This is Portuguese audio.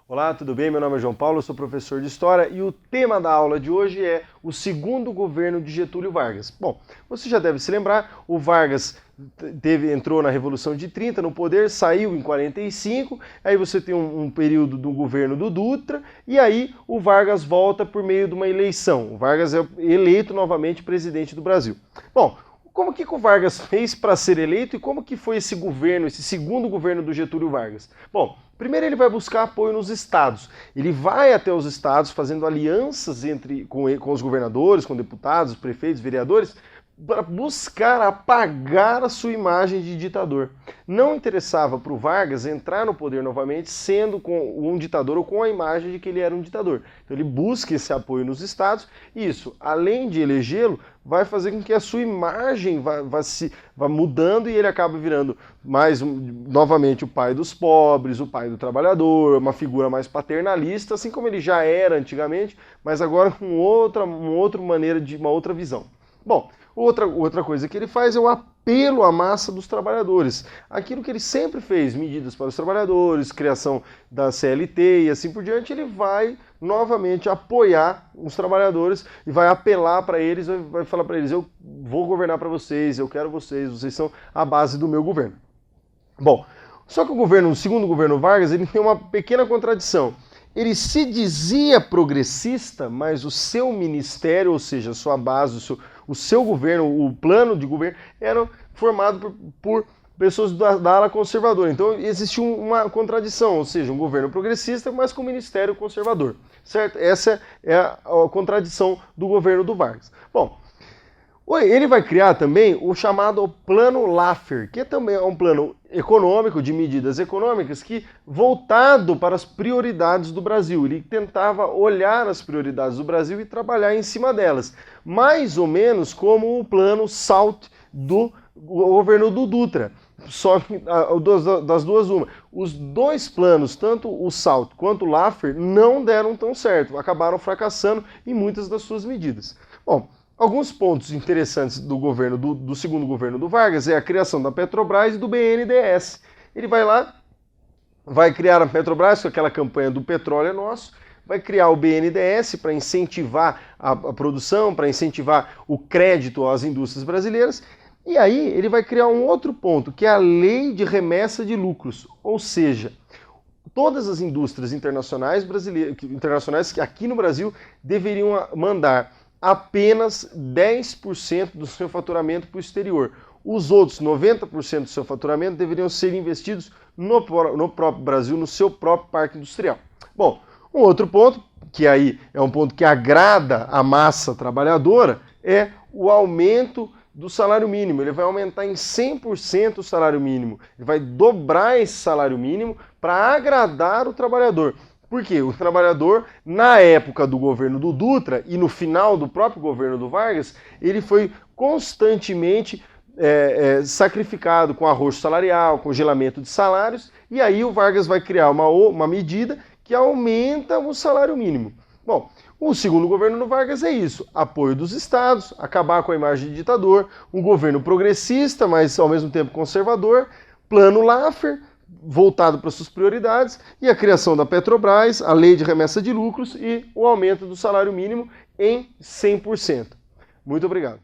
Olá, tudo bem? Meu nome é João Paulo, eu sou professor de História e o tema da aula de hoje é o segundo governo de Getúlio Vargas. Bom, você já deve se lembrar, o Vargas entrou na Revolução de 30 no poder, saiu em 45, aí você tem um período do governo do Dutra e aí o Vargas volta por meio de uma eleição. O Vargas é eleito novamente presidente do Brasil. Bom, como que o Vargas fez para ser eleito e como que foi esse governo, esse segundo governo do Getúlio Vargas? Bom, primeiro ele vai buscar apoio nos estados. Ele vai até os estados fazendo alianças com os governadores, com deputados, prefeitos, vereadores, para buscar apagar a sua imagem de ditador. Não interessava para o Vargas entrar no poder novamente sendo um ditador ou com a imagem de que ele era um ditador. Então ele busca esse apoio nos estados e isso, além de elegê-lo, vai fazer com que a sua imagem vá mudando e ele acaba virando novamente o pai dos pobres, o pai do trabalhador, uma figura mais paternalista, assim como ele já era antigamente, mas agora com uma outra maneira, uma outra visão. Bom, outra coisa que ele faz é o apelo à massa dos trabalhadores. Aquilo que ele sempre fez, medidas para os trabalhadores, criação da CLT e assim por diante, ele vai novamente apoiar os trabalhadores e vai apelar para eles, vai falar para eles, eu vou governar para vocês, eu quero vocês são a base do meu governo. Bom, só que o segundo governo Vargas, ele tem uma pequena contradição. Ele se dizia progressista, mas o seu ministério, ou seja, a sua base, o seu governo, o plano de governo, era formado por pessoas da ala conservadora. Então existiu uma contradição, ou seja, um governo progressista, mas com um ministério conservador, certo? Essa é a contradição do governo do Vargas. Bom, ele vai criar também o chamado Plano Laffer, que também é um plano econômico, de medidas econômicas, que voltado para as prioridades do Brasil. Ele tentava olhar as prioridades do Brasil e trabalhar em cima delas, mais ou menos como o Plano SALT do governo do Dutra. Só que das duas uma. Os dois planos, tanto o SALT quanto o Laffer, não deram tão certo, acabaram fracassando em muitas das suas medidas. Bom, alguns pontos interessantes do governo do segundo governo do Vargas é a criação da Petrobras e do BNDES. Ele vai lá, vai criar a Petrobras com aquela campanha do petróleo é nosso, vai criar o BNDES para incentivar a produção, para incentivar o crédito às indústrias brasileiras. E aí ele vai criar um outro ponto, que é a lei de remessa de lucros, ou seja, todas as indústrias internacionais que aqui no Brasil deveriam mandar apenas 10% do seu faturamento para o exterior. Os outros 90% do seu faturamento deveriam ser investidos no próprio Brasil, no seu próprio parque industrial. Bom, um outro ponto, que aí é um ponto que agrada a massa trabalhadora, é o aumento do salário mínimo. Ele vai aumentar em 100% o salário mínimo. Ele vai dobrar esse salário mínimo para agradar o trabalhador. Porque o trabalhador, na época do governo do Dutra e no final do próprio governo do Vargas, ele foi constantemente sacrificado com arroxo salarial, congelamento de salários, e aí o Vargas vai criar uma medida que aumenta o salário mínimo. Bom, o segundo governo do Vargas é isso, apoio dos estados, acabar com a imagem de ditador, um governo progressista, mas ao mesmo tempo conservador, plano Laffer, voltado para suas prioridades, e a criação da Petrobras, a lei de remessa de lucros e o aumento do salário mínimo em 100%. Muito obrigado.